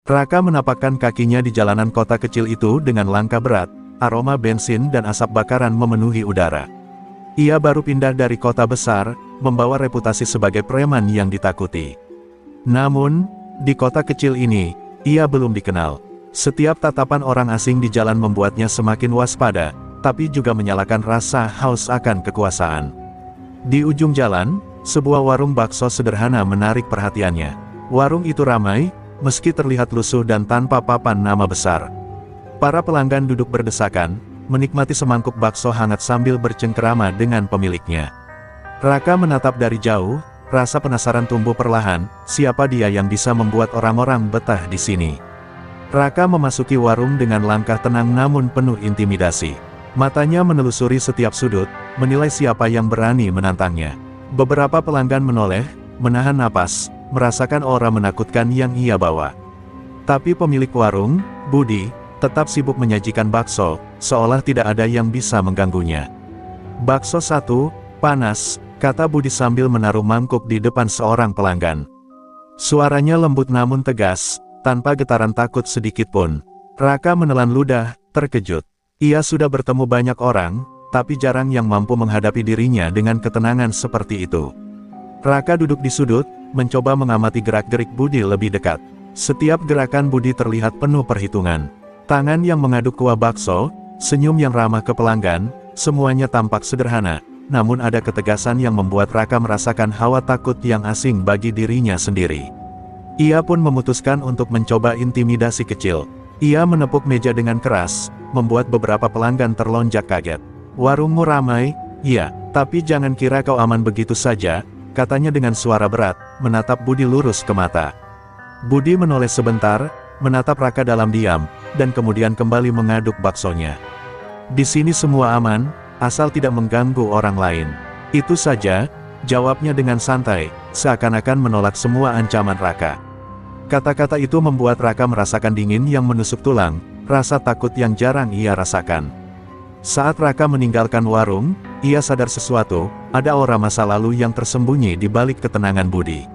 Raka menapakkan kakinya di jalanan kota kecil itu dengan langkah berat, aroma bensin dan asap bakaran memenuhi udara. Ia baru pindah dari kota besar, membawa reputasi sebagai preman yang ditakuti. Namun, di kota kecil ini, ia belum dikenal. Setiap tatapan orang asing di jalan membuatnya semakin waspada, tapi juga menyalakan rasa haus akan kekuasaan. Di ujung jalan, sebuah warung bakso sederhana menarik perhatiannya. Warung itu ramai, meski terlihat lusuh dan tanpa papan nama besar. Para pelanggan duduk berdesakan, menikmati semangkuk bakso hangat sambil bercengkerama dengan pemiliknya. Raka menatap dari jauh, rasa penasaran tumbuh perlahan, siapa dia yang bisa membuat orang-orang betah di sini. Raka memasuki warung dengan langkah tenang namun penuh intimidasi. Matanya menelusuri setiap sudut, menilai siapa yang berani menantangnya. Beberapa pelanggan menoleh, menahan napas, merasakan aura menakutkan yang ia bawa. Tapi pemilik warung, Budi, tetap sibuk menyajikan bakso, seolah tidak ada yang bisa mengganggunya. "Bakso satu, panas," kata Budi sambil menaruh mangkuk di depan seorang pelanggan. Suaranya lembut namun tegas, tanpa getaran takut sedikit pun. Raka menelan ludah, terkejut. Ia sudah bertemu banyak orang, tapi jarang yang mampu menghadapi dirinya dengan ketenangan seperti itu. Raka duduk di sudut, mencoba mengamati gerak-gerik Budi lebih dekat. Setiap gerakan Budi terlihat penuh perhitungan. Tangan yang mengaduk kuah bakso, senyum yang ramah ke pelanggan, semuanya tampak sederhana, namun ada ketegasan yang membuat Raka merasakan hawa takut yang asing bagi dirinya sendiri. Ia pun memutuskan untuk mencoba intimidasi kecil. Ia menepuk meja dengan keras, membuat beberapa pelanggan terlonjak kaget. "Warungmu ramai, iya, tapi jangan kira kau aman begitu saja," katanya dengan suara berat, menatap Budi lurus ke mata. Budi menoleh sebentar, menatap Raka dalam diam, dan kemudian kembali mengaduk baksonya. "Di sini semua aman, asal tidak mengganggu orang lain." "Itu saja," jawabnya dengan santai, seakan-akan menolak semua ancaman Raka. Kata-kata itu membuat Raka merasakan dingin yang menusuk tulang, rasa takut yang jarang ia rasakan. Saat Raka meninggalkan warung, ia sadar sesuatu, ada aura masa lalu yang tersembunyi di balik ketenangan Budi.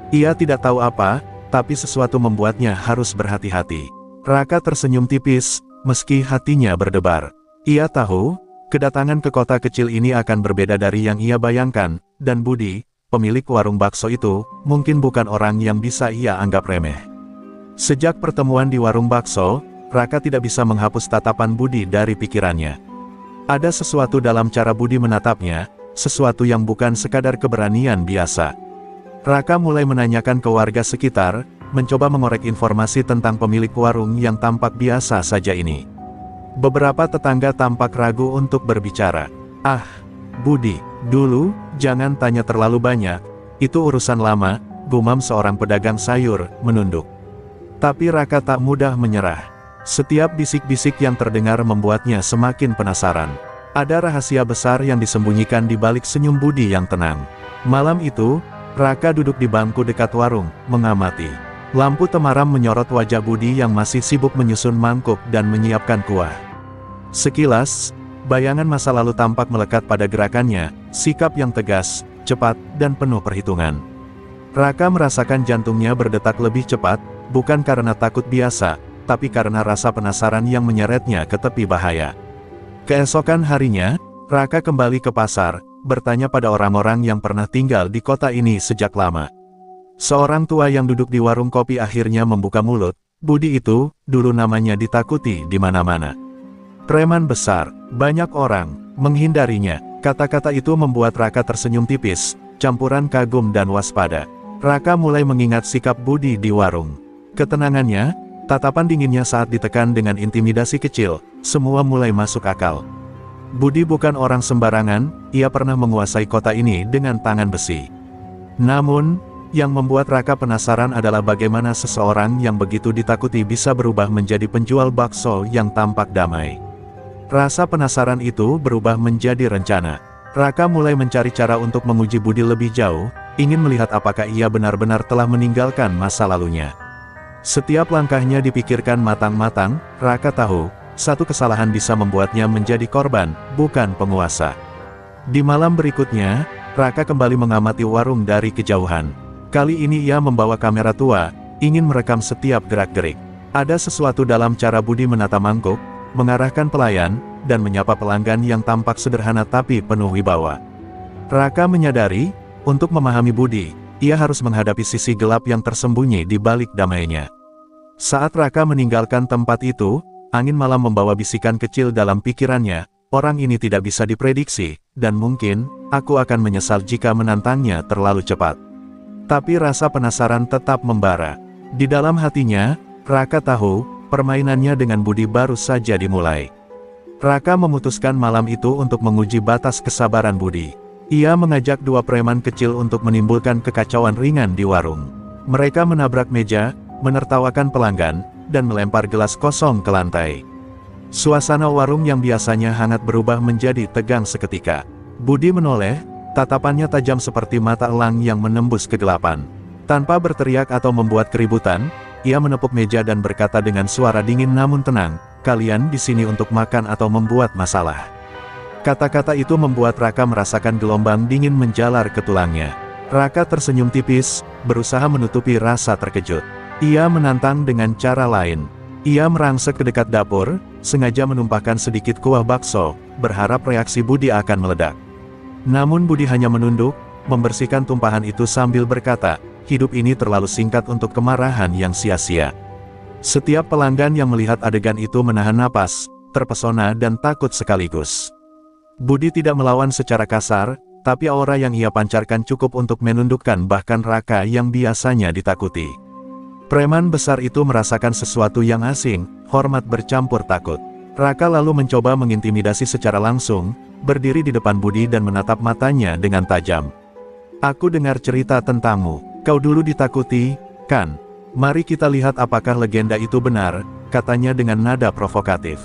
Ia tidak tahu apa, tapi sesuatu membuatnya harus berhati-hati. Raka tersenyum tipis, meski hatinya berdebar. Ia tahu, kedatangan ke kota kecil ini akan berbeda dari yang ia bayangkan, dan Budi, pemilik warung bakso itu, mungkin bukan orang yang bisa ia anggap remeh. Sejak pertemuan di warung bakso, Raka tidak bisa menghapus tatapan Budi dari pikirannya. Ada sesuatu dalam cara Budi menatapnya, sesuatu yang bukan sekadar keberanian biasa. Raka mulai menanyakan ke warga sekitar, mencoba mengorek informasi tentang pemilik warung yang tampak biasa saja ini. Beberapa tetangga tampak ragu untuk berbicara. "Ah, Budi, dulu, jangan tanya terlalu banyak, itu urusan lama," gumam seorang pedagang sayur, menunduk. Tapi Raka tak mudah menyerah. Setiap bisik-bisik yang terdengar membuatnya semakin penasaran. Ada rahasia besar yang disembunyikan di balik senyum Budi yang tenang. Malam itu, Raka duduk di bangku dekat warung, mengamati. Lampu temaram menyorot wajah Budi yang masih sibuk menyusun mangkuk dan menyiapkan kuah. Sekilas, bayangan masa lalu tampak melekat pada gerakannya, sikap yang tegas, cepat, dan penuh perhitungan. Raka merasakan jantungnya berdetak lebih cepat, bukan karena takut biasa, tapi karena rasa penasaran yang menyeretnya ke tepi bahaya. Keesokan harinya, Raka kembali ke pasar, bertanya pada orang-orang yang pernah tinggal di kota ini sejak lama. Seorang tua yang duduk di warung kopi akhirnya membuka mulut. Budi itu, dulu namanya ditakuti di mana-mana. Preman besar, banyak orang menghindarinya. Kata-kata itu membuat Raka tersenyum tipis, campuran kagum dan waspada. Raka mulai mengingat sikap Budi di warung. Ketenangannya, tatapan dinginnya saat ditekan dengan intimidasi kecil, semua mulai masuk akal. Budi bukan orang sembarangan, ia pernah menguasai kota ini dengan tangan besi. Namun, yang membuat Raka penasaran adalah bagaimana seseorang yang begitu ditakuti bisa berubah menjadi penjual bakso yang tampak damai. Rasa penasaran itu berubah menjadi rencana. Raka mulai mencari cara untuk menguji Budi lebih jauh, ingin melihat apakah ia benar-benar telah meninggalkan masa lalunya. Setiap langkahnya dipikirkan matang-matang. Raka tahu, satu kesalahan bisa membuatnya menjadi korban, bukan penguasa. Di malam berikutnya, Raka kembali mengamati warung dari kejauhan. Kali ini ia membawa kamera tua, ingin merekam setiap gerak-gerik. Ada sesuatu dalam cara Budi menata mangkuk, mengarahkan pelayan, dan menyapa pelanggan yang tampak sederhana tapi penuh wibawa. Raka menyadari, untuk memahami Budi, ia harus menghadapi sisi gelap yang tersembunyi di balik damainya. Saat Raka meninggalkan tempat itu, angin malam membawa bisikan kecil dalam pikirannya, orang ini tidak bisa diprediksi, dan mungkin, aku akan menyesal jika menantangnya terlalu cepat. Tapi rasa penasaran tetap membara. Di dalam hatinya, Raka tahu, permainannya dengan Budi baru saja dimulai. Raka memutuskan malam itu untuk menguji batas kesabaran Budi. Ia mengajak dua preman kecil untuk menimbulkan kekacauan ringan di warung. Mereka menabrak meja, menertawakan pelanggan, dan melempar gelas kosong ke lantai. Suasana warung yang biasanya hangat berubah menjadi tegang seketika. Budi menoleh, tatapannya tajam seperti mata elang yang menembus kegelapan. Tanpa berteriak atau membuat keributan, ia menepuk meja dan berkata dengan suara dingin namun tenang, "Kalian di sini untuk makan atau membuat masalah?" Kata-kata itu membuat Raka merasakan gelombang dingin menjalar ke tulangnya. Raka tersenyum tipis, berusaha menutupi rasa terkejut. Ia menantang dengan cara lain. Ia merangsek ke dekat dapur, sengaja menumpahkan sedikit kuah bakso, berharap reaksi Budi akan meledak. Namun Budi hanya menunduk, membersihkan tumpahan itu sambil berkata, "Hidup ini terlalu singkat untuk kemarahan yang sia-sia." Setiap pelanggan yang melihat adegan itu menahan napas, terpesona dan takut sekaligus. Budi tidak melawan secara kasar, tapi aura yang ia pancarkan cukup untuk menundukkan bahkan Raka yang biasanya ditakuti. Preman besar itu merasakan sesuatu yang asing, hormat bercampur takut. Raka lalu mencoba mengintimidasi secara langsung, berdiri di depan Budi dan menatap matanya dengan tajam. "Aku dengar cerita tentangmu, kau dulu ditakuti, kan? Mari kita lihat apakah legenda itu benar," katanya dengan nada provokatif.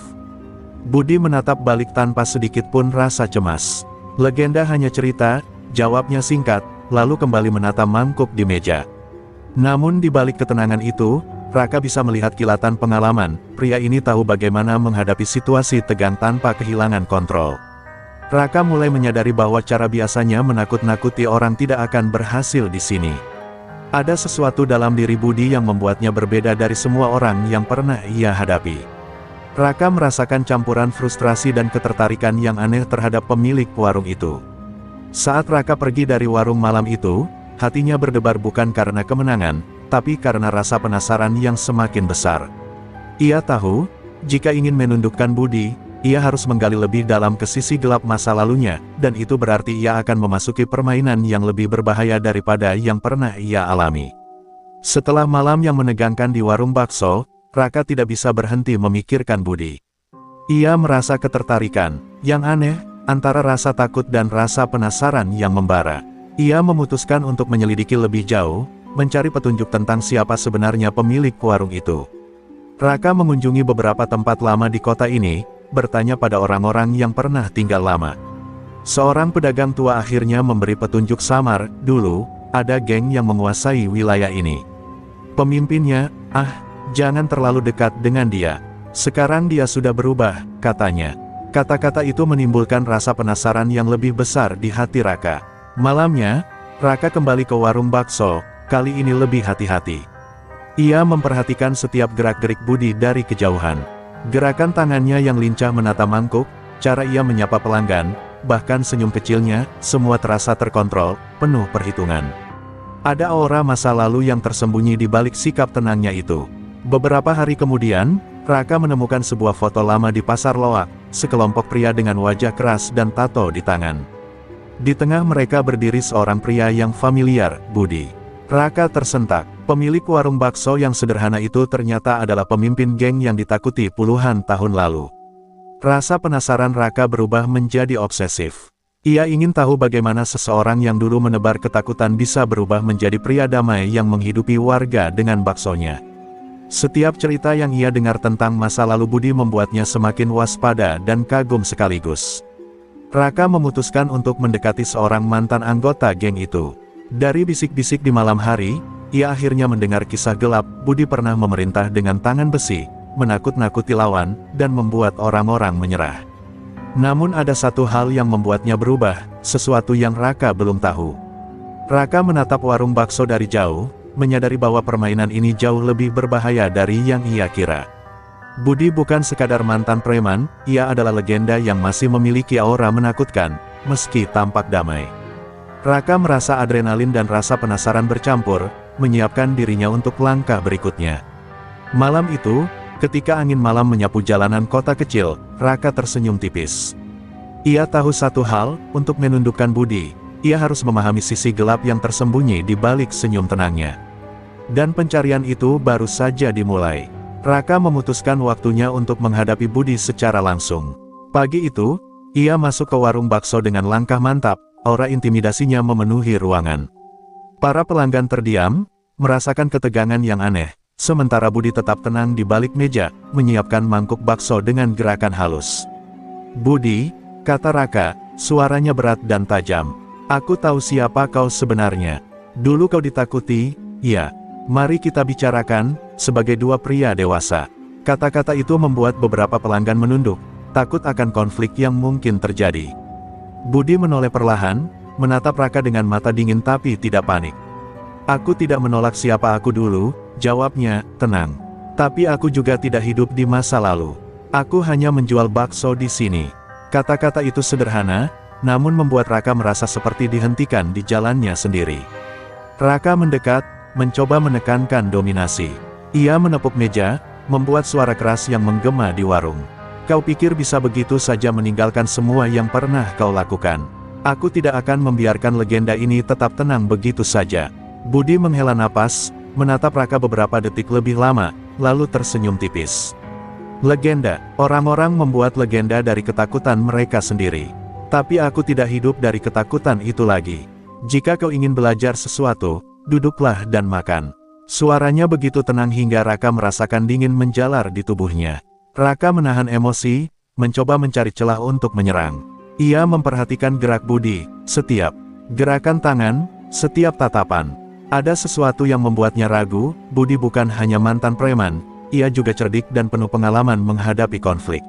Budi menatap balik tanpa sedikit pun rasa cemas. "Legenda hanya cerita," jawabnya singkat, lalu kembali menata mangkuk di meja. Namun di balik ketenangan itu, Raka bisa melihat kilatan pengalaman. Pria ini tahu bagaimana menghadapi situasi tegang tanpa kehilangan kontrol. Raka mulai menyadari bahwa cara biasanya menakut-nakuti orang tidak akan berhasil di sini. Ada sesuatu dalam diri Budi yang membuatnya berbeda dari semua orang yang pernah ia hadapi. Raka merasakan campuran frustrasi dan ketertarikan yang aneh terhadap pemilik warung itu. Saat Raka pergi dari warung malam itu, hatinya berdebar bukan karena kemenangan, tapi karena rasa penasaran yang semakin besar. Ia tahu, jika ingin menundukkan Budi, ia harus menggali lebih dalam ke sisi gelap masa lalunya, dan itu berarti ia akan memasuki permainan yang lebih berbahaya daripada yang pernah ia alami. Setelah malam yang menegangkan di warung bakso, Raka tidak bisa berhenti memikirkan Budi. Ia merasa ketertarikan, yang aneh, antara rasa takut dan rasa penasaran yang membara. Ia memutuskan untuk menyelidiki lebih jauh, mencari petunjuk tentang siapa sebenarnya pemilik warung itu. Raka mengunjungi beberapa tempat lama di kota ini, bertanya pada orang-orang yang pernah tinggal lama. Seorang pedagang tua akhirnya memberi petunjuk samar, dulu, ada geng yang menguasai wilayah ini. Pemimpinnya, jangan terlalu dekat dengan dia. Sekarang dia sudah berubah, katanya. Kata-kata itu menimbulkan rasa penasaran yang lebih besar di hati Raka. Malamnya, Raka kembali ke warung bakso, kali ini lebih hati-hati. Ia memperhatikan setiap gerak-gerik Budi dari kejauhan. Gerakan tangannya yang lincah menata mangkuk, cara ia menyapa pelanggan, bahkan senyum kecilnya, semua terasa terkontrol, penuh perhitungan. Ada aura masa lalu yang tersembunyi di balik sikap tenangnya itu. Beberapa hari kemudian, Raka menemukan sebuah foto lama di pasar loak, sekelompok pria dengan wajah keras dan tato di tangan. Di tengah mereka berdiri seorang pria yang familiar, Budi. Raka tersentak. Pemilik warung bakso yang sederhana itu ternyata adalah pemimpin geng yang ditakuti puluhan tahun lalu. Rasa penasaran Raka berubah menjadi obsesif. Ia ingin tahu bagaimana seseorang yang dulu menebar ketakutan bisa berubah menjadi pria damai yang menghidupi warga dengan baksonya. Setiap cerita yang ia dengar tentang masa lalu Budi membuatnya semakin waspada dan kagum sekaligus. Raka memutuskan untuk mendekati seorang mantan anggota geng itu. Dari bisik-bisik di malam hari, ia akhirnya mendengar kisah gelap. Budi pernah memerintah dengan tangan besi, menakut-nakuti lawan, dan membuat orang-orang menyerah. Namun ada satu hal yang membuatnya berubah, sesuatu yang Raka belum tahu. Raka menatap warung bakso dari jauh, menyadari bahwa permainan ini jauh lebih berbahaya dari yang ia kira. Budi bukan sekadar mantan preman, ia adalah legenda yang masih memiliki aura menakutkan, meski tampak damai. Raka merasa adrenalin dan rasa penasaran bercampur, menyiapkan dirinya untuk langkah berikutnya. Malam itu, ketika angin malam menyapu jalanan kota kecil, Raka tersenyum tipis. Ia tahu satu hal, untuk menundukkan Budi, ia harus memahami sisi gelap yang tersembunyi di balik senyum tenangnya. Dan pencarian itu baru saja dimulai. Raka memutuskan waktunya untuk menghadapi Budi secara langsung. Pagi itu, ia masuk ke warung bakso dengan langkah mantap, aura intimidasinya memenuhi ruangan. Para pelanggan terdiam, merasakan ketegangan yang aneh, sementara Budi tetap tenang di balik meja, menyiapkan mangkuk bakso dengan gerakan halus. "Budi," kata Raka, suaranya berat dan tajam. "Aku tahu siapa kau sebenarnya. Dulu kau ditakuti, ya. Mari kita bicarakan, sebagai dua pria dewasa." Kata-kata itu membuat beberapa pelanggan menunduk, takut akan konflik yang mungkin terjadi. Budi menoleh perlahan, menatap Raka dengan mata dingin tapi tidak panik. "Aku tidak menolak siapa aku dulu," jawabnya, tenang. "Tapi aku juga tidak hidup di masa lalu. Aku hanya menjual bakso di sini." Kata-kata itu sederhana, namun membuat Raka merasa seperti dihentikan di jalannya sendiri. Raka mendekat, mencoba menekankan dominasi. Ia menepuk meja, membuat suara keras yang menggema di warung. "Kau pikir bisa begitu saja meninggalkan semua yang pernah kau lakukan? Aku tidak akan membiarkan legenda ini tetap tenang begitu saja." Budi menghela napas, menatap Raka beberapa detik lebih lama, lalu tersenyum tipis. "Legenda, orang-orang membuat legenda dari ketakutan mereka sendiri. Tapi aku tidak hidup dari ketakutan itu lagi. Jika kau ingin belajar sesuatu, duduklah dan makan." Suaranya begitu tenang hingga Raka merasakan dingin menjalar di tubuhnya. Raka menahan emosi, mencoba mencari celah untuk menyerang. Ia memperhatikan gerak Budi, setiap gerakan tangan, setiap tatapan. Ada sesuatu yang membuatnya ragu, Budi bukan hanya mantan preman, ia juga cerdik dan penuh pengalaman menghadapi konflik.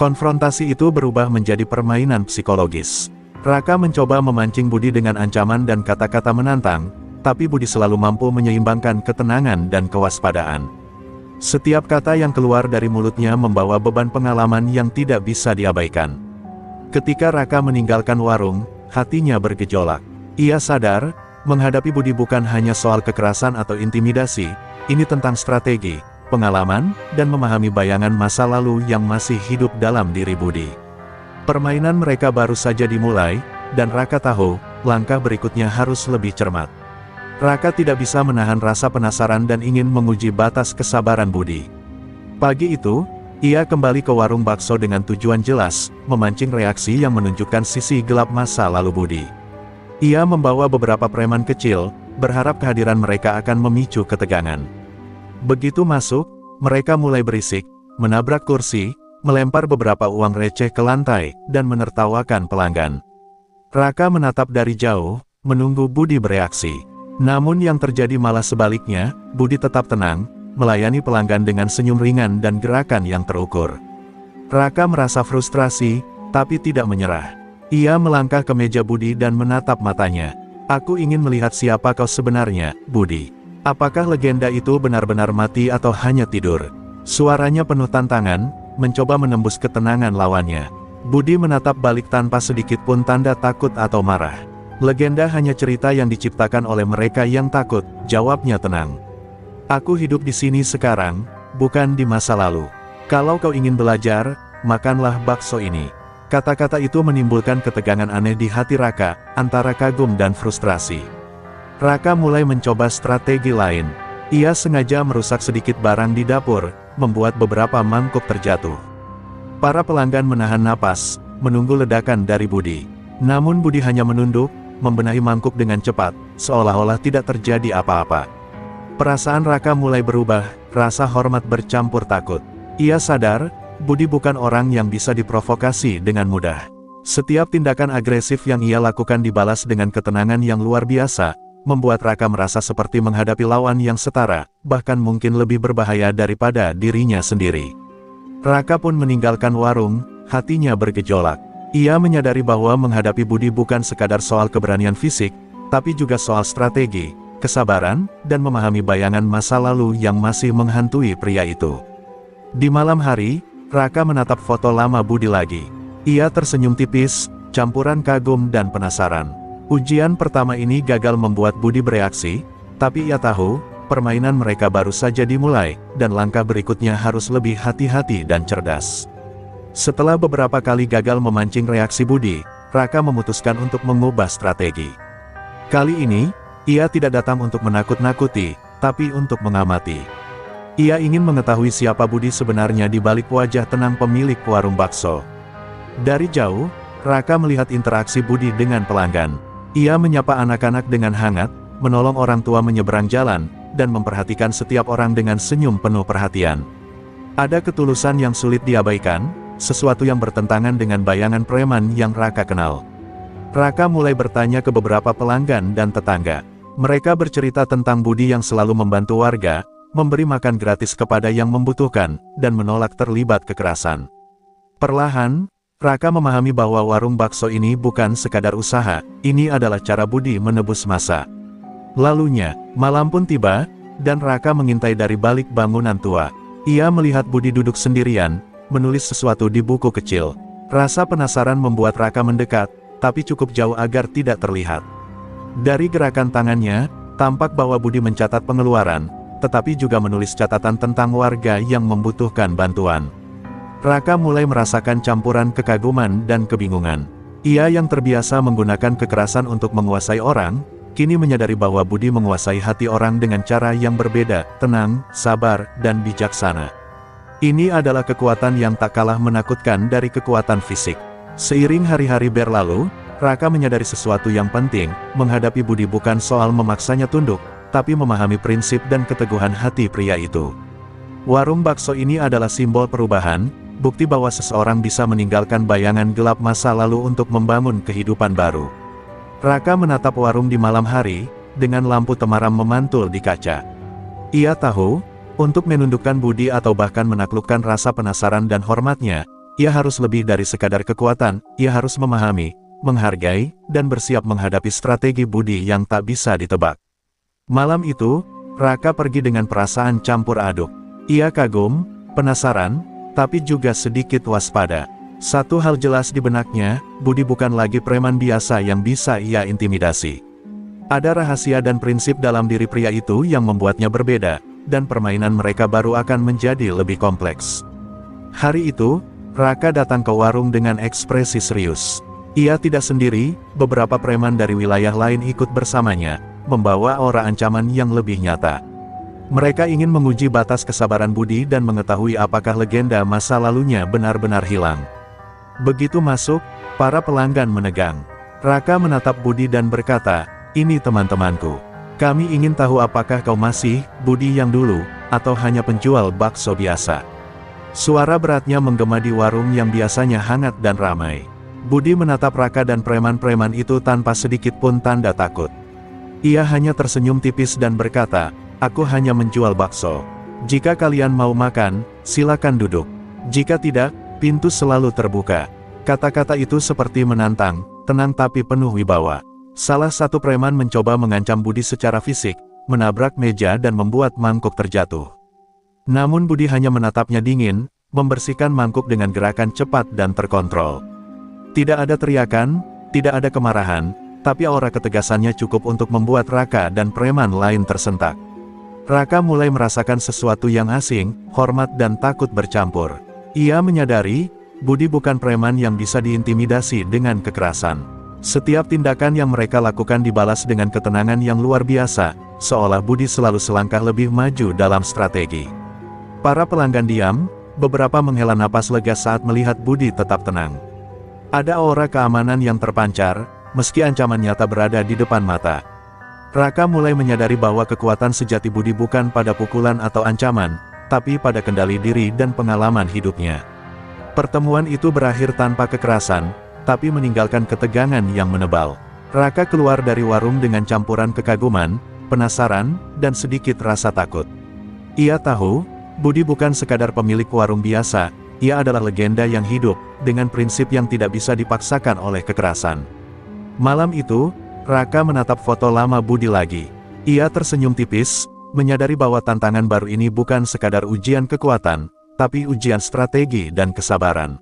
Konfrontasi itu berubah menjadi permainan psikologis. Raka mencoba memancing Budi dengan ancaman dan kata-kata menantang, tapi Budi selalu mampu menyeimbangkan ketenangan dan kewaspadaan. Setiap kata yang keluar dari mulutnya membawa beban pengalaman yang tidak bisa diabaikan. Ketika Raka meninggalkan warung, hatinya bergejolak. Ia sadar, menghadapi Budi bukan hanya soal kekerasan atau intimidasi, ini tentang strategi, pengalaman, dan memahami bayangan masa lalu yang masih hidup dalam diri Budi. Permainan mereka baru saja dimulai, dan Raka tahu, langkah berikutnya harus lebih cermat. Raka tidak bisa menahan rasa penasaran dan ingin menguji batas kesabaran Budi. Pagi itu, ia kembali ke warung bakso dengan tujuan jelas, memancing reaksi yang menunjukkan sisi gelap masa lalu Budi. Ia membawa beberapa preman kecil, berharap kehadiran mereka akan memicu ketegangan. Begitu masuk, mereka mulai berisik, menabrak kursi, melempar beberapa uang receh ke lantai, dan menertawakan pelanggan. Raka menatap dari jauh, menunggu Budi bereaksi. Namun yang terjadi malah sebaliknya, Budi tetap tenang, melayani pelanggan dengan senyum ringan dan gerakan yang terukur. Raka merasa frustrasi, tapi tidak menyerah. Ia melangkah ke meja Budi dan menatap matanya. "Aku ingin melihat siapa kau sebenarnya, Budi. Apakah legenda itu benar-benar mati atau hanya tidur?" Suaranya penuh tantangan, mencoba menembus ketenangan lawannya. Budi menatap balik tanpa sedikit pun tanda takut atau marah. "Legenda hanya cerita yang diciptakan oleh mereka yang takut," jawabnya tenang. "Aku hidup di sini sekarang, bukan di masa lalu. Kalau kau ingin belajar, makanlah bakso ini." Kata-kata itu menimbulkan ketegangan aneh di hati Raka, antara kagum dan frustrasi. Raka mulai mencoba strategi lain. Ia sengaja merusak sedikit barang di dapur, membuat beberapa mangkuk terjatuh. Para pelanggan menahan napas, menunggu ledakan dari Budi. Namun Budi hanya menunduk, membenahi mangkuk dengan cepat, seolah-olah tidak terjadi apa-apa. Perasaan Raka mulai berubah, rasa hormat bercampur takut. Ia sadar, Budi bukan orang yang bisa diprovokasi dengan mudah. Setiap tindakan agresif yang ia lakukan dibalas dengan ketenangan yang luar biasa, membuat Raka merasa seperti menghadapi lawan yang setara, bahkan mungkin lebih berbahaya daripada dirinya sendiri. Raka pun meninggalkan warung, hatinya bergejolak. Ia menyadari bahwa menghadapi Budi bukan sekadar soal keberanian fisik, tapi juga soal strategi, kesabaran, dan memahami bayangan masa lalu yang masih menghantui pria itu. Di malam hari, Raka menatap foto lama Budi lagi. Ia tersenyum tipis, campuran kagum dan penasaran. Ujian pertama ini gagal membuat Budi bereaksi, tapi ia tahu, permainan mereka baru saja dimulai, dan langkah berikutnya harus lebih hati-hati dan cerdas. Setelah beberapa kali gagal memancing reaksi Budi, Raka memutuskan untuk mengubah strategi. Kali ini, ia tidak datang untuk menakut-nakuti, tapi untuk mengamati. Ia ingin mengetahui siapa Budi sebenarnya di balik wajah tenang pemilik warung bakso. Dari jauh, Raka melihat interaksi Budi dengan pelanggan. Ia menyapa anak-anak dengan hangat, menolong orang tua menyeberang jalan, dan memperhatikan setiap orang dengan senyum penuh perhatian. Ada ketulusan yang sulit diabaikan, sesuatu yang bertentangan dengan bayangan preman yang Raka kenal. Raka mulai bertanya ke beberapa pelanggan dan tetangga. Mereka bercerita tentang Budi yang selalu membantu warga, memberi makan gratis kepada yang membutuhkan, dan menolak terlibat kekerasan. Perlahan, Raka memahami bahwa warung bakso ini bukan sekadar usaha, ini adalah cara Budi menebus masa lalunya. Malam pun tiba, dan Raka mengintai dari balik bangunan tua. Ia melihat Budi duduk sendirian, menulis sesuatu di buku kecil. Rasa penasaran membuat Raka mendekat, tapi cukup jauh agar tidak terlihat. Dari gerakan tangannya, tampak bahwa Budi mencatat pengeluaran, tetapi juga menulis catatan tentang warga yang membutuhkan bantuan. Raka mulai merasakan campuran kekaguman dan kebingungan. Ia yang terbiasa menggunakan kekerasan untuk menguasai orang, kini menyadari bahwa Budi menguasai hati orang dengan cara yang berbeda, tenang, sabar, dan bijaksana. Ini adalah kekuatan yang tak kalah menakutkan dari kekuatan fisik. Seiring hari-hari berlalu, Raka menyadari sesuatu yang penting, menghadapi Budi bukan soal memaksanya tunduk, tapi memahami prinsip dan keteguhan hati pria itu. Warung bakso ini adalah simbol perubahan, bukti bahwa seseorang bisa meninggalkan bayangan gelap masa lalu untuk membangun kehidupan baru. Raka menatap warung di malam hari, dengan lampu temaram memantul di kaca. Ia tahu, untuk menundukkan Budi atau bahkan menaklukkan rasa penasaran dan hormatnya, ia harus lebih dari sekadar kekuatan, ia harus memahami, menghargai, dan bersiap menghadapi strategi Budi yang tak bisa ditebak. Malam itu, Raka pergi dengan perasaan campur aduk. Ia kagum, penasaran, tapi juga sedikit waspada. Satu hal jelas di benaknya, Budi bukan lagi preman biasa yang bisa ia intimidasi. Ada rahasia dan prinsip dalam diri pria itu yang membuatnya berbeda, dan permainan mereka baru akan menjadi lebih kompleks. Hari itu, Raka datang ke warung dengan ekspresi serius. Ia tidak sendiri, beberapa preman dari wilayah lain ikut bersamanya, membawa aura ancaman yang lebih nyata. Mereka ingin menguji batas kesabaran Budi dan mengetahui apakah legenda masa lalunya benar-benar hilang. Begitu masuk, para pelanggan menegang. Raka menatap Budi dan berkata, "Ini teman-temanku. Kami ingin tahu apakah kau masih Budi yang dulu, atau hanya penjual bakso biasa." Suara beratnya menggema di warung yang biasanya hangat dan ramai. Budi menatap Raka dan preman-preman itu tanpa sedikit pun tanda takut. Ia hanya tersenyum tipis dan berkata, "Aku hanya menjual bakso. Jika kalian mau makan, silakan duduk. Jika tidak, pintu selalu terbuka." Kata-kata itu seperti menantang, tenang tapi penuh wibawa. Salah satu preman mencoba mengancam Budi secara fisik, menabrak meja dan membuat mangkuk terjatuh. Namun Budi hanya menatapnya dingin, membersihkan mangkuk dengan gerakan cepat dan terkontrol. Tidak ada teriakan, tidak ada kemarahan, tapi aura ketegasannya cukup untuk membuat Raka dan preman lain tersentak. Raka mulai merasakan sesuatu yang asing, hormat dan takut bercampur. Ia menyadari, Budi bukan preman yang bisa diintimidasi dengan kekerasan. Setiap tindakan yang mereka lakukan dibalas dengan ketenangan yang luar biasa, seolah Budi selalu selangkah lebih maju dalam strategi. Para pelanggan diam, beberapa menghela napas lega saat melihat Budi tetap tenang. Ada aura keamanan yang terpancar, meski ancaman nyata berada di depan mata. Raka mulai menyadari bahwa kekuatan sejati Budi bukan pada pukulan atau ancaman, tapi pada kendali diri dan pengalaman hidupnya. Pertemuan itu berakhir tanpa kekerasan, tapi meninggalkan ketegangan yang menebal. Raka keluar dari warung dengan campuran kekaguman, penasaran, dan sedikit rasa takut. Ia tahu, Budi bukan sekadar pemilik warung biasa, ia adalah legenda yang hidup, dengan prinsip yang tidak bisa dipaksakan oleh kekerasan. Malam itu, Raka menatap foto lama Budi lagi. Ia tersenyum tipis, menyadari bahwa tantangan baru ini bukan sekadar ujian kekuatan, tapi ujian strategi dan kesabaran.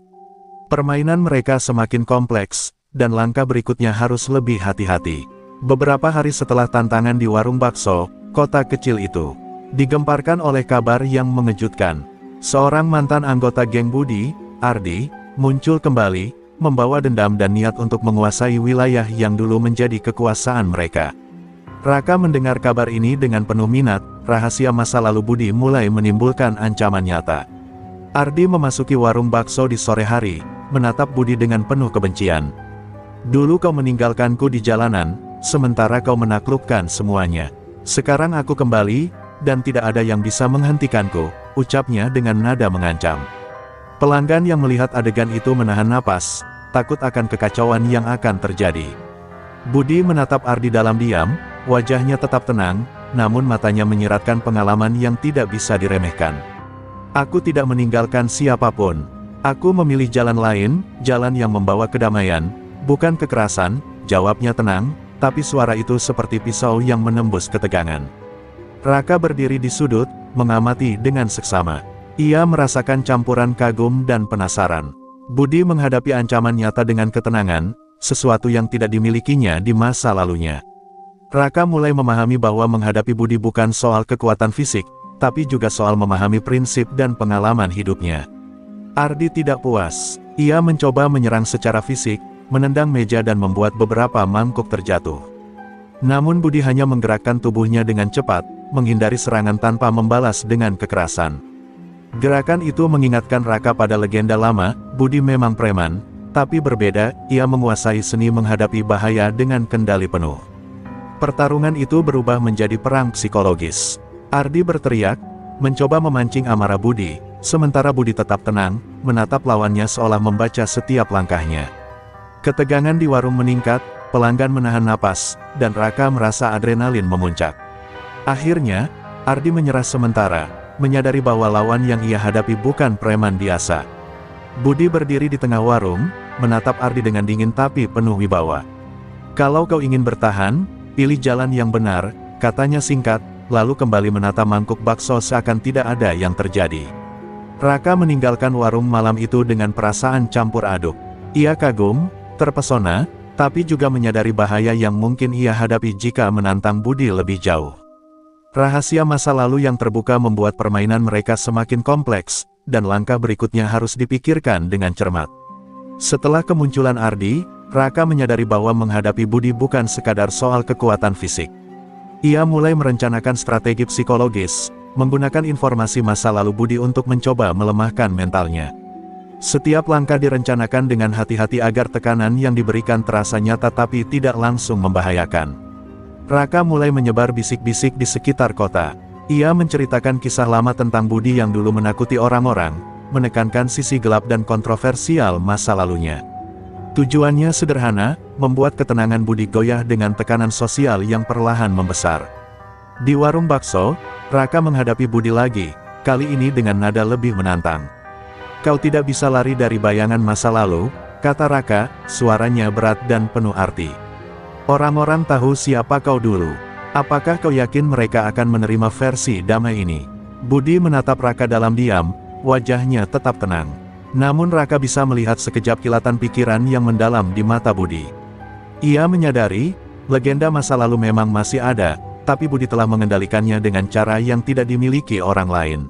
Permainan mereka semakin kompleks, dan langkah berikutnya harus lebih hati-hati. Beberapa hari setelah tantangan di warung bakso, kota kecil itu digemparkan oleh kabar yang mengejutkan. Seorang mantan anggota geng Budi, Ardi, muncul kembali, membawa dendam dan niat untuk menguasai wilayah yang dulu menjadi kekuasaan mereka. Raka mendengar kabar ini dengan penuh minat. Rahasia masa lalu Budi mulai menimbulkan ancaman nyata. Ardi memasuki warung bakso di sore hari, menatap Budi dengan penuh kebencian. Dulu kau meninggalkanku di jalanan, sementara kau menaklukkan semuanya. Sekarang aku kembali, dan tidak ada yang bisa menghentikanku, ucapnya dengan nada mengancam. Pelanggan yang melihat adegan itu menahan napas, takut akan kekacauan yang akan terjadi. Budi menatap Ardi dalam diam, wajahnya tetap tenang, namun matanya menyiratkan pengalaman yang tidak bisa diremehkan. Aku tidak meninggalkan siapapun. Aku memilih jalan lain, jalan yang membawa kedamaian, bukan kekerasan, jawabnya tenang, tapi suara itu seperti pisau yang menembus ketegangan. Raka berdiri di sudut, mengamati dengan seksama. Ia merasakan campuran kagum dan penasaran. Budi menghadapi ancaman nyata dengan ketenangan, sesuatu yang tidak dimilikinya di masa lalunya. Raka mulai memahami bahwa menghadapi Budi bukan soal kekuatan fisik, tapi juga soal memahami prinsip dan pengalaman hidupnya. Ardi tidak puas. Ia mencoba menyerang secara fisik, menendang meja dan membuat beberapa mangkuk terjatuh. Namun Budi hanya menggerakkan tubuhnya dengan cepat, menghindari serangan tanpa membalas dengan kekerasan. Gerakan itu mengingatkan Raka pada legenda lama. Budi memang preman, tapi berbeda, ia menguasai seni menghadapi bahaya dengan kendali penuh. Pertarungan itu berubah menjadi perang psikologis. Ardi berteriak, mencoba memancing amarah Budi, sementara Budi tetap tenang, menatap lawannya seolah membaca setiap langkahnya. Ketegangan di warung meningkat, pelanggan menahan napas, dan Raka merasa adrenalin memuncak. Akhirnya, Ardi menyerah sementara, menyadari bahwa lawan yang ia hadapi bukan preman biasa. Budi berdiri di tengah warung, menatap Ardi dengan dingin tapi penuh wibawa. Kalau kau ingin bertahan, pilih jalan yang benar, katanya singkat, lalu kembali menata mangkuk bakso seakan tidak ada yang terjadi. Raka meninggalkan warung malam itu dengan perasaan campur aduk. Ia kagum, terpesona, tapi juga menyadari bahaya yang mungkin ia hadapi jika menantang Budi lebih jauh. Rahasia masa lalu yang terbuka membuat permainan mereka semakin kompleks, dan langkah berikutnya harus dipikirkan dengan cermat. Setelah kemunculan Ardi, Raka menyadari bahwa menghadapi Budi bukan sekadar soal kekuatan fisik. Ia mulai merencanakan strategi psikologis, menggunakan informasi masa lalu Budi untuk mencoba melemahkan mentalnya. Setiap langkah direncanakan dengan hati-hati agar tekanan yang diberikan terasa nyata tapi tidak langsung membahayakan. Raka mulai menyebar bisik-bisik di sekitar kota. Ia menceritakan kisah lama tentang Budi yang dulu menakuti orang-orang, menekankan sisi gelap dan kontroversial masa lalunya. Tujuannya sederhana, membuat ketenangan Budi goyah dengan tekanan sosial yang perlahan membesar. Di warung bakso, Raka menghadapi Budi lagi, kali ini dengan nada lebih menantang. Kau tidak bisa lari dari bayangan masa lalu, kata Raka, suaranya berat dan penuh arti. Orang-orang tahu siapa kau dulu. Apakah kau yakin mereka akan menerima versi damai ini? Budi menatap Raka dalam diam, wajahnya tetap tenang. Namun Raka bisa melihat sekejap kilatan pikiran yang mendalam di mata Budi. Ia menyadari, legenda masa lalu memang masih ada, tapi Budi telah mengendalikannya dengan cara yang tidak dimiliki orang lain.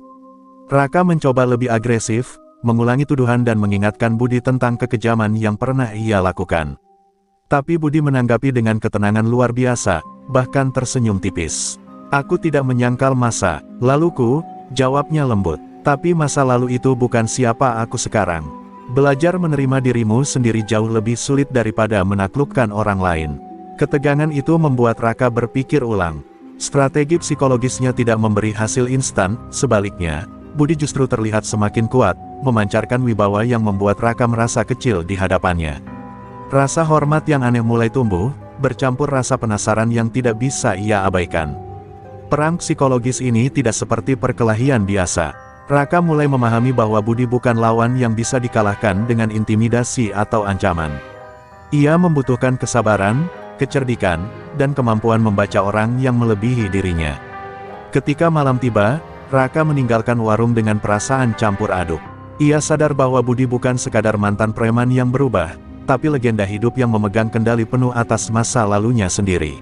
Raka mencoba lebih agresif, mengulangi tuduhan dan mengingatkan Budi tentang kekejaman yang pernah ia lakukan. Tapi Budi menanggapi dengan ketenangan luar biasa, bahkan tersenyum tipis. Aku tidak menyangkal masa laluku, jawabnya lembut. Tapi masa lalu itu bukan siapa aku sekarang. Belajar menerima dirimu sendiri jauh lebih sulit daripada menaklukkan orang lain. Ketegangan itu membuat Raka berpikir ulang. Strategi psikologisnya tidak memberi hasil instan, sebaliknya, Budi justru terlihat semakin kuat, memancarkan wibawa yang membuat Raka merasa kecil di hadapannya. Rasa hormat yang aneh mulai tumbuh, bercampur rasa penasaran yang tidak bisa ia abaikan. Perang psikologis ini tidak seperti perkelahian biasa. Raka mulai memahami bahwa Budi bukan lawan yang bisa dikalahkan dengan intimidasi atau ancaman. Ia membutuhkan kesabaran, kecerdikan, dan kemampuan membaca orang yang melebihi dirinya. Ketika malam tiba, Raka meninggalkan warung dengan perasaan campur aduk. Ia sadar bahwa Budi bukan sekadar mantan preman yang berubah, tapi legenda hidup yang memegang kendali penuh atas masa lalunya sendiri.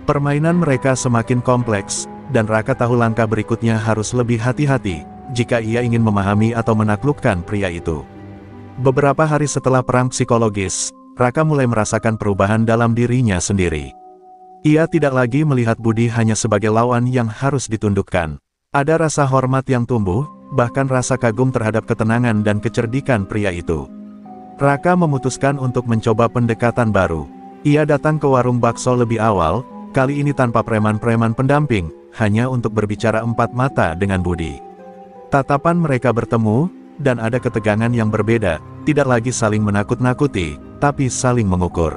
Permainan mereka semakin kompleks, dan Raka tahu langkah berikutnya harus lebih hati-hati, jika ia ingin memahami atau menaklukkan pria itu. Beberapa hari setelah perang psikologis, Raka mulai merasakan perubahan dalam dirinya sendiri. Ia tidak lagi melihat Budi hanya sebagai lawan yang harus ditundukkan. Ada rasa hormat yang tumbuh, bahkan rasa kagum terhadap ketenangan dan kecerdikan pria itu. Raka memutuskan untuk mencoba pendekatan baru. Ia datang ke warung bakso lebih awal, kali ini tanpa preman-preman pendamping, hanya untuk berbicara empat mata dengan Budi. Tatapan mereka bertemu, dan ada ketegangan yang berbeda, tidak lagi saling menakut-nakuti, tapi saling mengukur.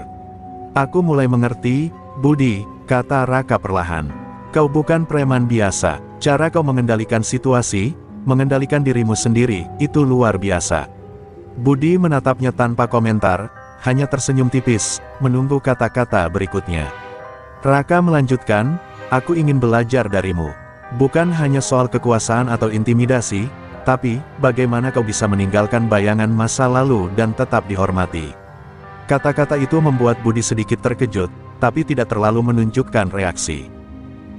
"Aku mulai mengerti, Budi," kata Raka perlahan. "Kau bukan preman biasa. Cara kau mengendalikan situasi, mengendalikan dirimu sendiri, itu luar biasa." Budi menatapnya tanpa komentar, hanya tersenyum tipis, menunggu kata-kata berikutnya. Raka melanjutkan, "Aku ingin belajar darimu. Bukan hanya soal kekuasaan atau intimidasi, tapi, bagaimana kau bisa meninggalkan bayangan masa lalu dan tetap dihormati." Kata-kata itu membuat Budi sedikit terkejut, tapi tidak terlalu menunjukkan reaksi.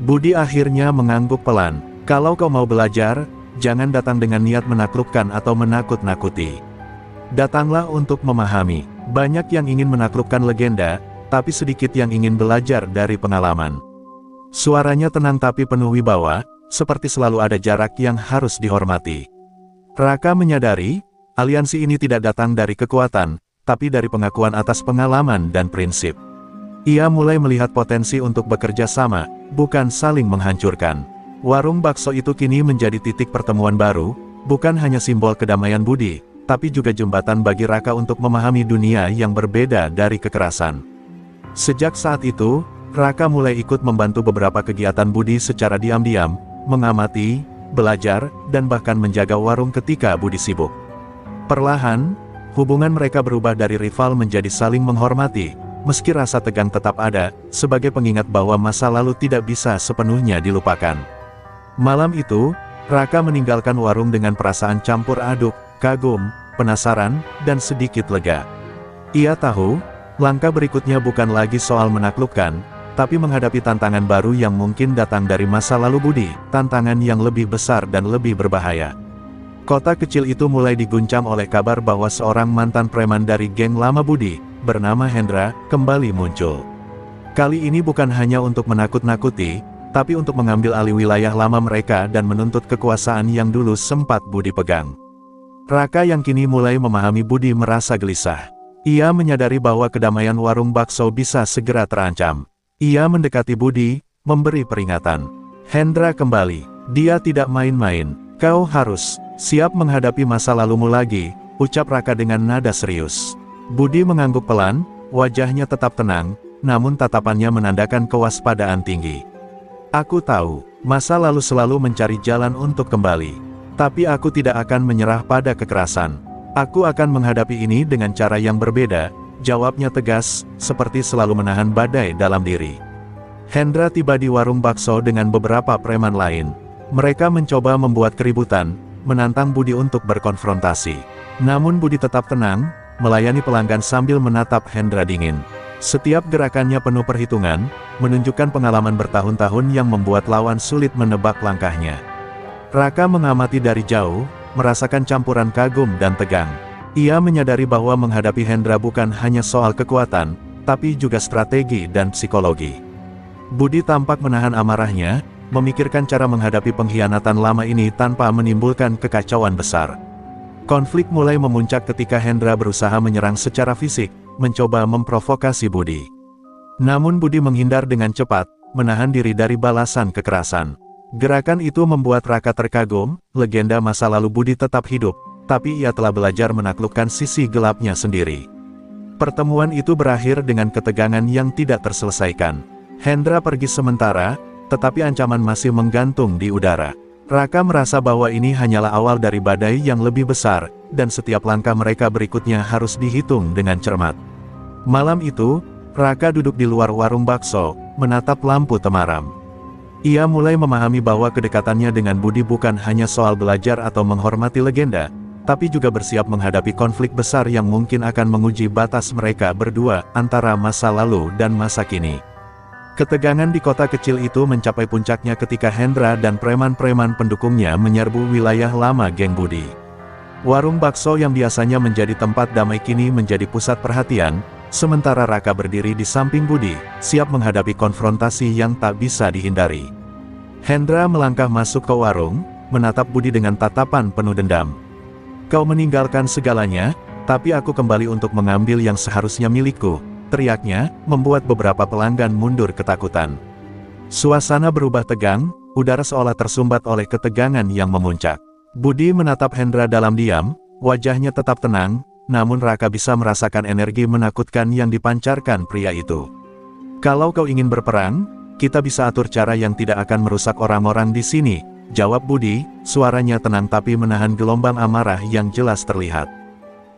Budi akhirnya mengangguk pelan, "Kalau kau mau belajar, jangan datang dengan niat menaklukkan atau menakut-nakuti. Datanglah untuk memahami. Banyak yang ingin menaklukkan legenda, tapi sedikit yang ingin belajar dari pengalaman." Suaranya tenang tapi penuh wibawa, seperti selalu ada jarak yang harus dihormati. Raka menyadari, aliansi ini tidak datang dari kekuatan, tapi dari pengakuan atas pengalaman dan prinsip. Ia mulai melihat potensi untuk bekerja sama, bukan saling menghancurkan. Warung bakso itu kini menjadi titik pertemuan baru, bukan hanya simbol kedamaian Budi, tapi juga jembatan bagi Raka untuk memahami dunia yang berbeda dari kekerasan. Sejak saat itu, Raka mulai ikut membantu beberapa kegiatan Budi secara diam-diam, mengamati, belajar, dan bahkan menjaga warung ketika Budi sibuk. Perlahan, hubungan mereka berubah dari rival menjadi saling menghormati, meski rasa tegang tetap ada, sebagai pengingat bahwa masa lalu tidak bisa sepenuhnya dilupakan. Malam itu, Raka meninggalkan warung dengan perasaan campur aduk, kagum, penasaran, dan sedikit lega. Ia tahu, langkah berikutnya bukan lagi soal menaklukkan, tapi menghadapi tantangan baru yang mungkin datang dari masa lalu Budi, tantangan yang lebih besar dan lebih berbahaya. Kota kecil itu mulai diguncang oleh kabar bahwa seorang mantan preman dari geng lama Budi, bernama Hendra, kembali muncul. Kali ini bukan hanya untuk menakut-nakuti, tapi untuk mengambil alih wilayah lama mereka dan menuntut kekuasaan yang dulu sempat Budi pegang. Raka yang kini mulai memahami Budi merasa gelisah. Ia menyadari bahwa kedamaian warung bakso bisa segera terancam. Ia mendekati Budi, memberi peringatan. "Hendra kembali. Dia tidak main-main. Kau harus siap menghadapi masa lalumu lagi," ucap Raka dengan nada serius. Budi mengangguk pelan, wajahnya tetap tenang, namun tatapannya menandakan kewaspadaan tinggi. "Aku tahu, masa lalu selalu mencari jalan untuk kembali. Tapi aku tidak akan menyerah pada kekerasan. Aku akan menghadapi ini dengan cara yang berbeda," jawabnya tegas, seperti selalu menahan badai dalam diri. Hendra tiba di warung bakso dengan beberapa preman lain. Mereka mencoba membuat keributan, menantang Budi untuk berkonfrontasi. Namun Budi tetap tenang, melayani pelanggan sambil menatap Hendra dingin. Setiap gerakannya penuh perhitungan, menunjukkan pengalaman bertahun-tahun yang membuat lawan sulit menebak langkahnya. Raka mengamati dari jauh, merasakan campuran kagum dan tegang. Ia menyadari bahwa menghadapi Hendra bukan hanya soal kekuatan, tapi juga strategi dan psikologi. Budi tampak menahan amarahnya, memikirkan cara menghadapi pengkhianatan lama ini tanpa menimbulkan kekacauan besar. Konflik mulai memuncak ketika Hendra berusaha menyerang secara fisik, mencoba memprovokasi Budi. Namun Budi menghindar dengan cepat, menahan diri dari balasan kekerasan. Gerakan itu membuat Raka terkagum, legenda masa lalu Budi tetap hidup, tapi ia telah belajar menaklukkan sisi gelapnya sendiri. Pertemuan itu berakhir dengan ketegangan yang tidak terselesaikan. Hendra pergi sementara, tetapi ancaman masih menggantung di udara. Raka merasa bahwa ini hanyalah awal dari badai yang lebih besar, dan setiap langkah mereka berikutnya harus dihitung dengan cermat. Malam itu, Raka duduk di luar warung bakso, menatap lampu temaram. Ia mulai memahami bahwa kedekatannya dengan Budi bukan hanya soal belajar atau menghormati legenda, tapi juga bersiap menghadapi konflik besar yang mungkin akan menguji batas mereka berdua antara masa lalu dan masa kini. Ketegangan di kota kecil itu mencapai puncaknya ketika Hendra dan preman-preman pendukungnya menyerbu wilayah lama geng Budi. Warung bakso yang biasanya menjadi tempat damai kini menjadi pusat perhatian, sementara Raka berdiri di samping Budi, siap menghadapi konfrontasi yang tak bisa dihindari. Hendra melangkah masuk ke warung, menatap Budi dengan tatapan penuh dendam. "Kau meninggalkan segalanya, tapi aku kembali untuk mengambil yang seharusnya milikku," teriaknya, membuat beberapa pelanggan mundur ketakutan. Suasana berubah tegang, udara seolah tersumbat oleh ketegangan yang memuncak. Budi menatap Hendra dalam diam, wajahnya tetap tenang, namun Raka bisa merasakan energi menakutkan yang dipancarkan pria itu. "Kalau kau ingin berperang, kita bisa atur cara yang tidak akan merusak orang-orang di sini," jawab Budi, suaranya tenang tapi menahan gelombang amarah yang jelas terlihat.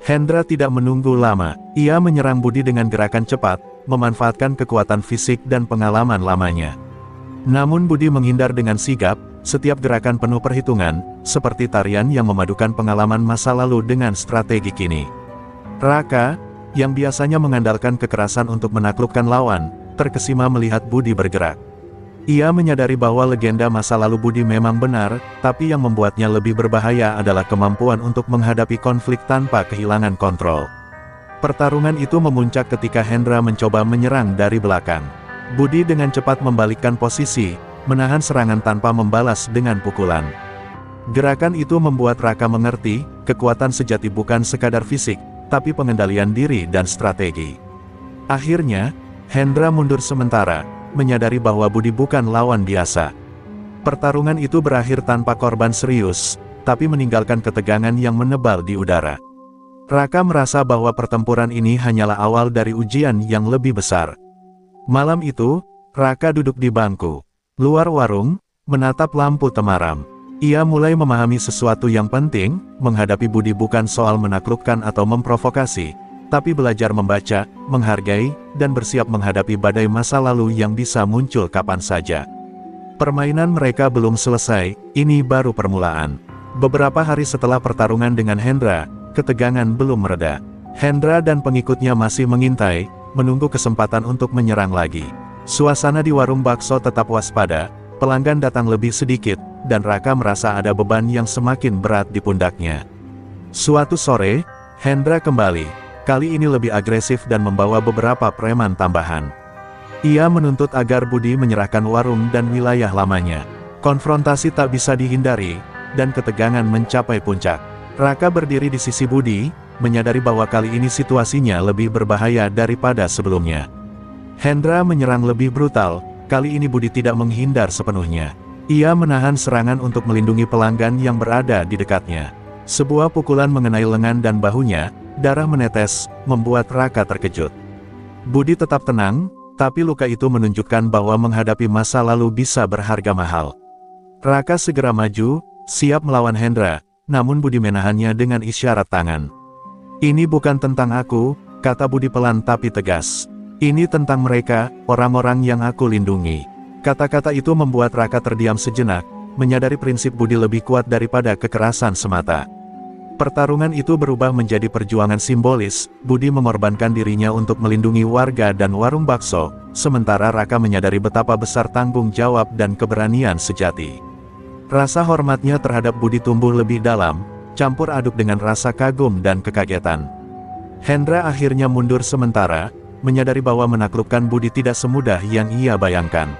Hendra tidak menunggu lama, ia menyerang Budi dengan gerakan cepat, memanfaatkan kekuatan fisik dan pengalaman lamanya. Namun Budi menghindar dengan sigap, setiap gerakan penuh perhitungan, seperti tarian yang memadukan pengalaman masa lalu dengan strategi kini. Raka, yang biasanya mengandalkan kekerasan untuk menaklukkan lawan, terkesima melihat Budi bergerak. Ia menyadari bahwa legenda masa lalu Budi memang benar, tapi yang membuatnya lebih berbahaya adalah kemampuan untuk menghadapi konflik tanpa kehilangan kontrol. Pertarungan itu memuncak ketika Hendra mencoba menyerang dari belakang. Budi dengan cepat membalikkan posisi, menahan serangan tanpa membalas dengan pukulan. Gerakan itu membuat Raka mengerti, kekuatan sejati bukan sekadar fisik, tapi pengendalian diri dan strategi. Akhirnya, Hendra mundur sementara, menyadari bahwa Budi bukan lawan biasa. Pertarungan itu berakhir tanpa korban serius, tapi meninggalkan ketegangan yang menebal di udara. Raka merasa bahwa pertempuran ini hanyalah awal dari ujian yang lebih besar. Malam itu, Raka duduk di bangku luar warung, menatap lampu temaram. Ia mulai memahami sesuatu yang penting, menghadapi Budi bukan soal menaklukkan atau memprovokasi, tapi belajar membaca, menghargai, dan bersiap menghadapi badai masa lalu yang bisa muncul kapan saja. Permainan mereka belum selesai, ini baru permulaan. Beberapa hari setelah pertarungan dengan Hendra, ketegangan belum mereda. Hendra dan pengikutnya masih mengintai, menunggu kesempatan untuk menyerang lagi. Suasana di warung bakso tetap waspada, pelanggan datang lebih sedikit, dan Raka merasa ada beban yang semakin berat di pundaknya. Suatu sore, Hendra kembali. Kali ini lebih agresif dan membawa beberapa preman tambahan. Ia menuntut agar Budi menyerahkan warung dan wilayah lamanya. Konfrontasi tak bisa dihindari, dan ketegangan mencapai puncak. Raka berdiri di sisi Budi, menyadari bahwa kali ini situasinya lebih berbahaya daripada sebelumnya. Hendra menyerang lebih brutal, kali ini Budi tidak menghindar sepenuhnya. Ia menahan serangan untuk melindungi pelanggan yang berada di dekatnya. Sebuah pukulan mengenai lengan dan bahunya, darah menetes, membuat Raka terkejut. Budi tetap tenang, tapi luka itu menunjukkan bahwa menghadapi masa lalu bisa berharga mahal. Raka segera maju, siap melawan Hendra, namun Budi menahannya dengan isyarat tangan. "Ini bukan tentang aku," kata Budi pelan tapi tegas. "Ini tentang mereka, orang-orang yang aku lindungi." Kata-kata itu membuat Raka terdiam sejenak, menyadari prinsip Budi lebih kuat daripada kekerasan semata. Pertarungan itu berubah menjadi perjuangan simbolis, Budi mengorbankan dirinya untuk melindungi warga dan warung bakso, sementara Raka menyadari betapa besar tanggung jawab dan keberanian sejati. Rasa hormatnya terhadap Budi tumbuh lebih dalam, campur aduk dengan rasa kagum dan kekagetan. Hendra akhirnya mundur sementara, menyadari bahwa menaklukkan Budi tidak semudah yang ia bayangkan.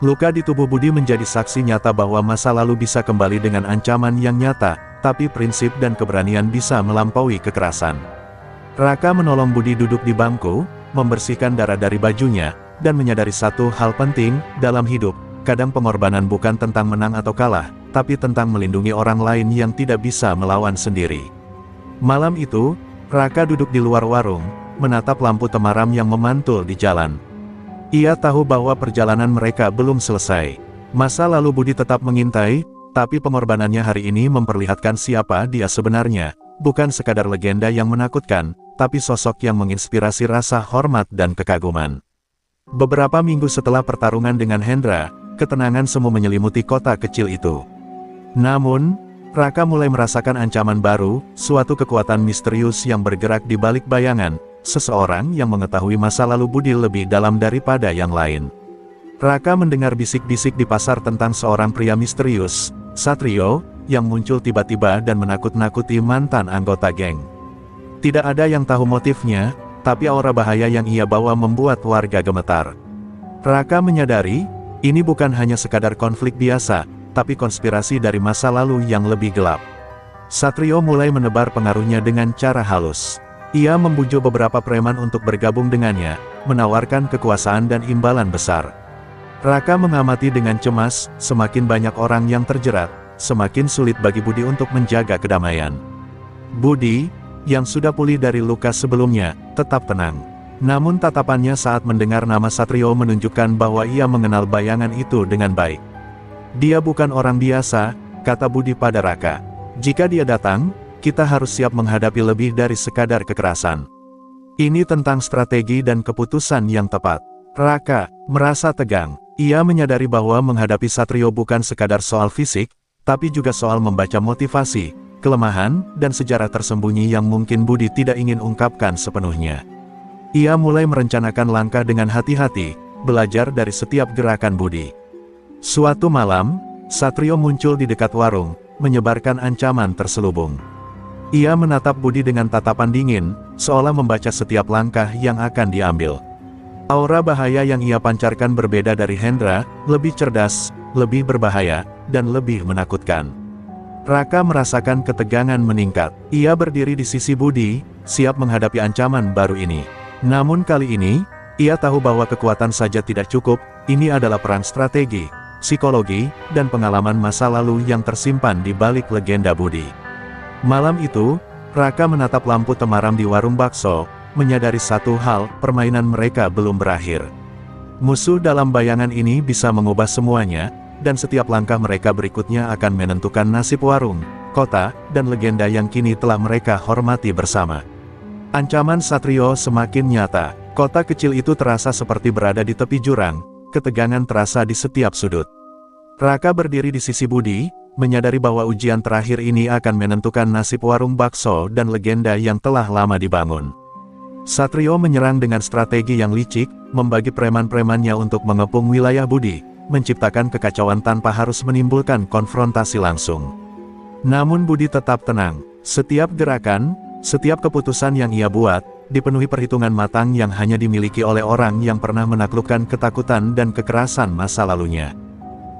Luka di tubuh Budi menjadi saksi nyata bahwa masa lalu bisa kembali dengan ancaman yang nyata, tapi prinsip dan keberanian bisa melampaui kekerasan. Raka menolong Budi duduk di bangku, membersihkan darah dari bajunya, dan menyadari satu hal penting, dalam hidup, kadang pengorbanan bukan tentang menang atau kalah, tapi tentang melindungi orang lain yang tidak bisa melawan sendiri. Malam itu, Raka duduk di luar warung, menatap lampu temaram yang memantul di jalan. Ia tahu bahwa perjalanan mereka belum selesai. Masa lalu Budi tetap mengintai, tapi pengorbanannya hari ini memperlihatkan siapa dia sebenarnya. bukan sekadar legenda yang menakutkan, tapi sosok yang menginspirasi rasa hormat dan kekaguman. Beberapa minggu setelah pertarungan dengan Hendra, ketenangan semu menyelimuti kota kecil itu. Namun, Raka mulai merasakan ancaman baru, suatu kekuatan misterius yang bergerak di balik bayangan, seseorang yang mengetahui masa lalu Budi lebih dalam daripada yang lain. Raka mendengar bisik-bisik di pasar tentang seorang pria misterius, Satrio, yang muncul tiba-tiba dan menakut-nakuti mantan anggota geng. Tidak ada yang tahu motifnya, tapi aura bahaya yang ia bawa membuat warga gemetar. Raka menyadari, ini bukan hanya sekadar konflik biasa, tapi konspirasi dari masa lalu yang lebih gelap. Satrio mulai menebar pengaruhnya dengan cara halus. Ia membujuk beberapa preman untuk bergabung dengannya, menawarkan kekuasaan dan imbalan besar. Raka mengamati dengan cemas, semakin banyak orang yang terjerat, semakin sulit bagi Budi untuk menjaga kedamaian. Budi, yang sudah pulih dari luka sebelumnya, tetap tenang. Namun tatapannya saat mendengar nama Satrio menunjukkan bahwa ia mengenal bayangan itu dengan baik. Dia bukan orang biasa, kata Budi pada Raka. Jika dia datang, kita harus siap menghadapi lebih dari sekadar kekerasan. Ini tentang strategi dan keputusan yang tepat. Raka merasa tegang. Ia menyadari bahwa menghadapi Satrio bukan sekadar soal fisik, tapi juga soal membaca motivasi, kelemahan, dan sejarah tersembunyi yang mungkin Budi tidak ingin ungkapkan sepenuhnya. Ia mulai merencanakan langkah dengan hati-hati, belajar dari setiap gerakan Budi. Suatu malam, Satrio muncul di dekat warung, menyebarkan ancaman terselubung. Ia menatap Budi dengan tatapan dingin, seolah membaca setiap langkah yang akan diambil. Aura bahaya yang ia pancarkan berbeda dari Hendra, lebih cerdas, lebih berbahaya, dan lebih menakutkan. Raka merasakan ketegangan meningkat. Ia berdiri di sisi Budi, siap menghadapi ancaman baru ini. Namun kali ini, ia tahu bahwa kekuatan saja tidak cukup, ini adalah perang strategi, psikologi, dan pengalaman masa lalu yang tersimpan di balik legenda Budi. Malam itu, Raka menatap lampu temaram di warung bakso, menyadari satu hal, permainan mereka belum berakhir. Musuh dalam bayangan ini bisa mengubah semuanya, dan setiap langkah mereka berikutnya akan menentukan nasib warung, kota, dan legenda yang kini telah mereka hormati bersama. Ancaman Satrio semakin nyata, kota kecil itu terasa seperti berada di tepi jurang, ketegangan terasa di setiap sudut. Raka berdiri di sisi Budi, menyadari bahwa ujian terakhir ini akan menentukan nasib warung bakso dan legenda yang telah lama dibangun. Satrio menyerang dengan strategi yang licik, membagi preman-premannya untuk mengepung wilayah Budi, menciptakan kekacauan tanpa harus menimbulkan konfrontasi langsung. Namun Budi tetap tenang. Setiap gerakan, setiap keputusan yang ia buat, dipenuhi perhitungan matang yang hanya dimiliki oleh orang yang pernah menaklukkan ketakutan dan kekerasan masa lalunya.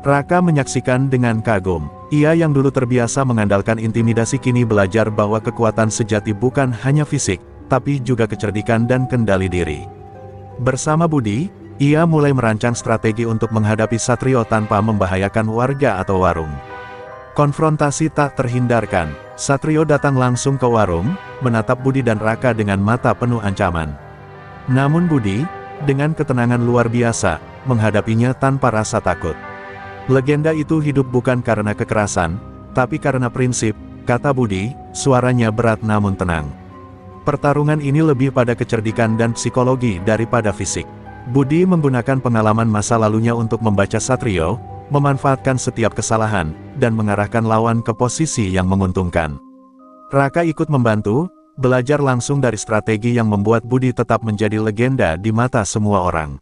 Raka menyaksikan dengan kagum. Ia yang dulu terbiasa mengandalkan intimidasi kini belajar bahwa kekuatan sejati bukan hanya fisik, tapi juga kecerdikan dan kendali diri. Bersama Budi, ia mulai merancang strategi untuk menghadapi Satrio tanpa membahayakan warga atau warung. Konfrontasi tak terhindarkan. Satrio datang langsung ke warung, menatap Budi dan Raka dengan mata penuh ancaman. Namun Budi, dengan ketenangan luar biasa, menghadapinya tanpa rasa takut. Legenda itu hidup bukan karena kekerasan, tapi karena prinsip, kata Budi, suaranya berat namun tenang. Pertarungan ini lebih pada kecerdikan dan psikologi daripada fisik. Budi menggunakan pengalaman masa lalunya untuk membaca Satrio, memanfaatkan setiap kesalahan, dan mengarahkan lawan ke posisi yang menguntungkan. Raka ikut membantu, belajar langsung dari strategi yang membuat Budi tetap menjadi legenda di mata semua orang.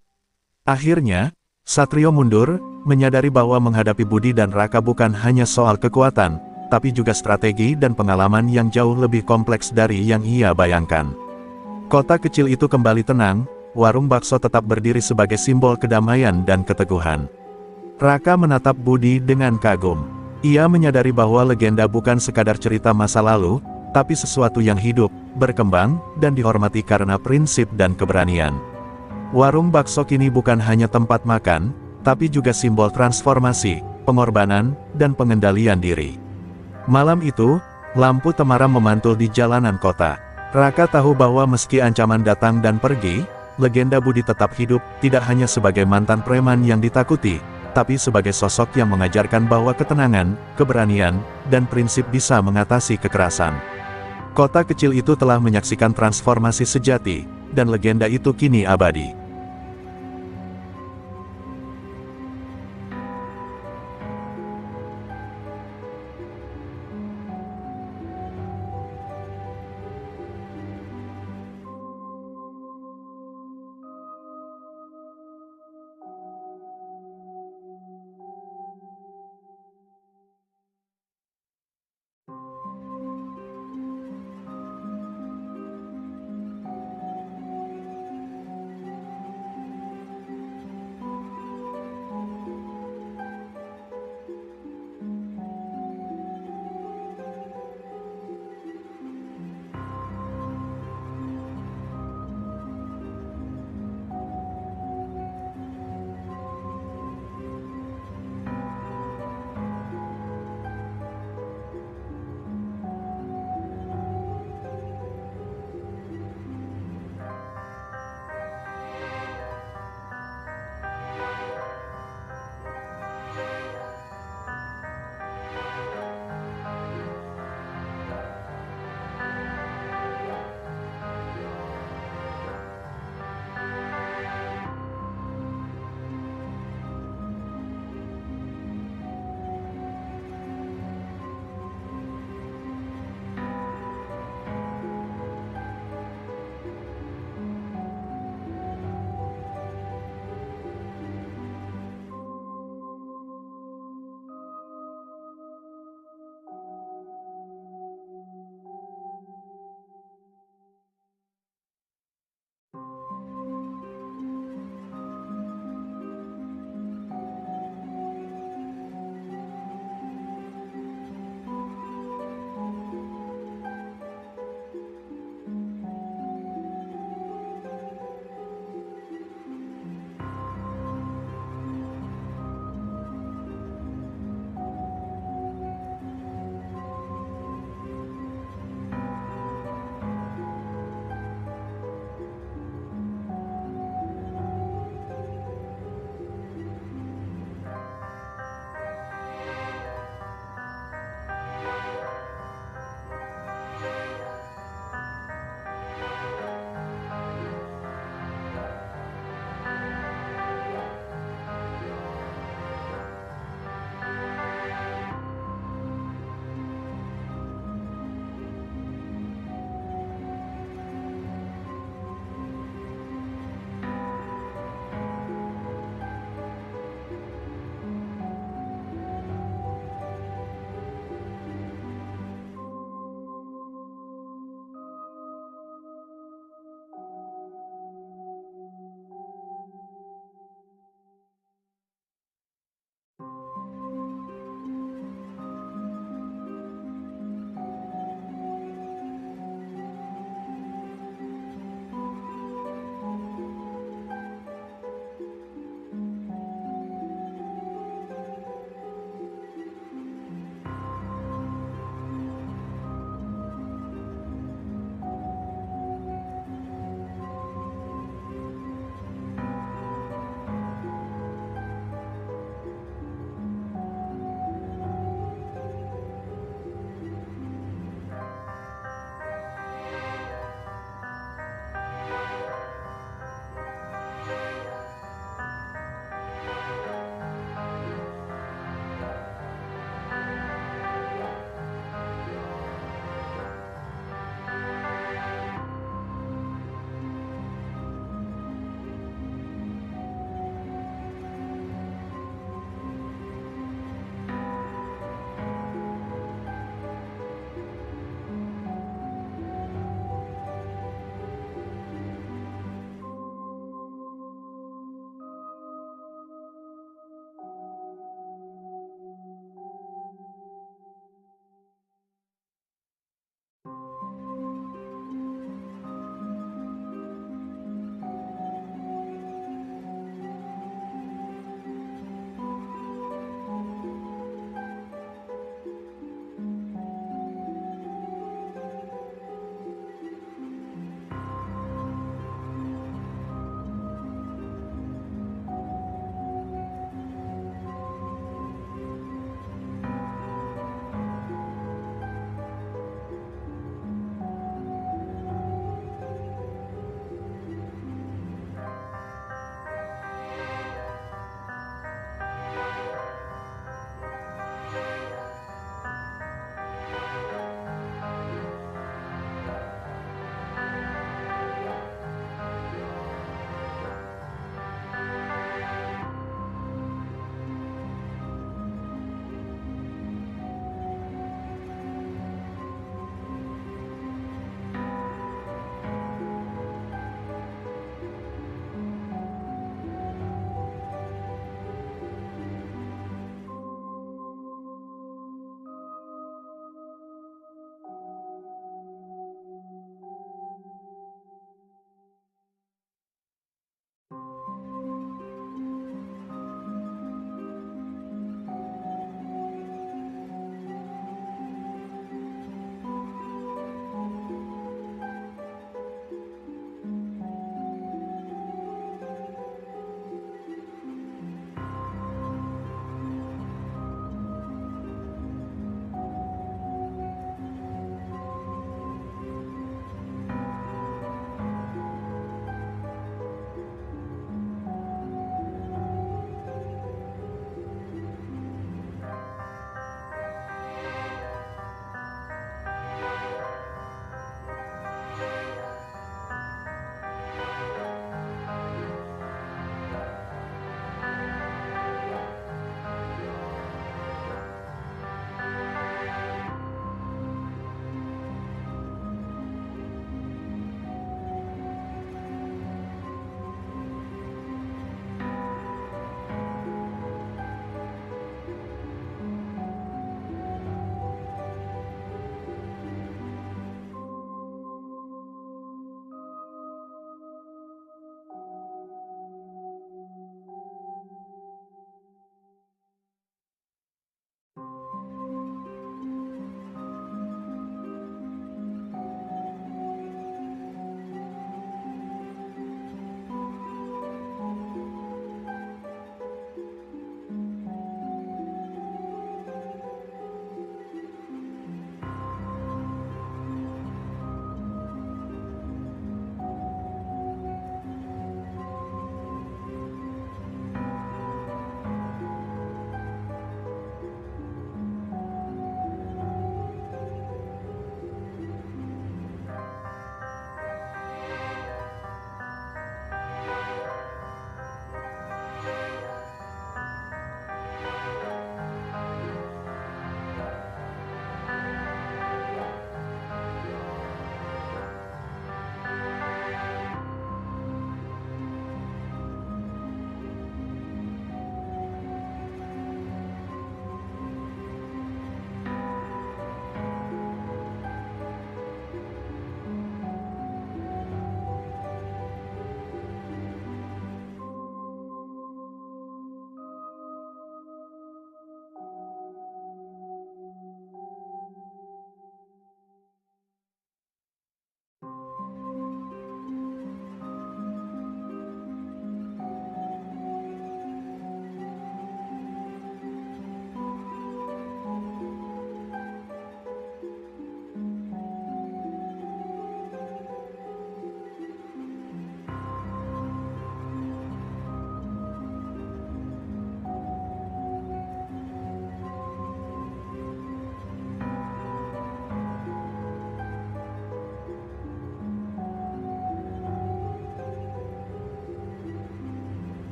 Akhirnya, Satrio mundur, menyadari bahwa menghadapi Budi dan Raka bukan hanya soal kekuatan, tapi juga strategi dan pengalaman yang jauh lebih kompleks dari yang ia bayangkan. Kota kecil itu kembali tenang, warung bakso tetap berdiri sebagai simbol kedamaian dan keteguhan. Raka menatap Budi dengan kagum. Ia menyadari bahwa legenda bukan sekadar cerita masa lalu, tapi sesuatu yang hidup, berkembang, dan dihormati karena prinsip dan keberanian. Warung bakso kini bukan hanya tempat makan, tapi juga simbol transformasi, pengorbanan, dan pengendalian diri. Malam itu, lampu temaram memantul di jalanan kota. Raka tahu bahwa meski ancaman datang dan pergi, legenda Budi tetap hidup, tidak hanya sebagai mantan preman yang ditakuti, tapi sebagai sosok yang mengajarkan bahwa ketenangan, keberanian, dan prinsip bisa mengatasi kekerasan. Kota kecil itu telah menyaksikan transformasi sejati, dan legenda itu kini abadi.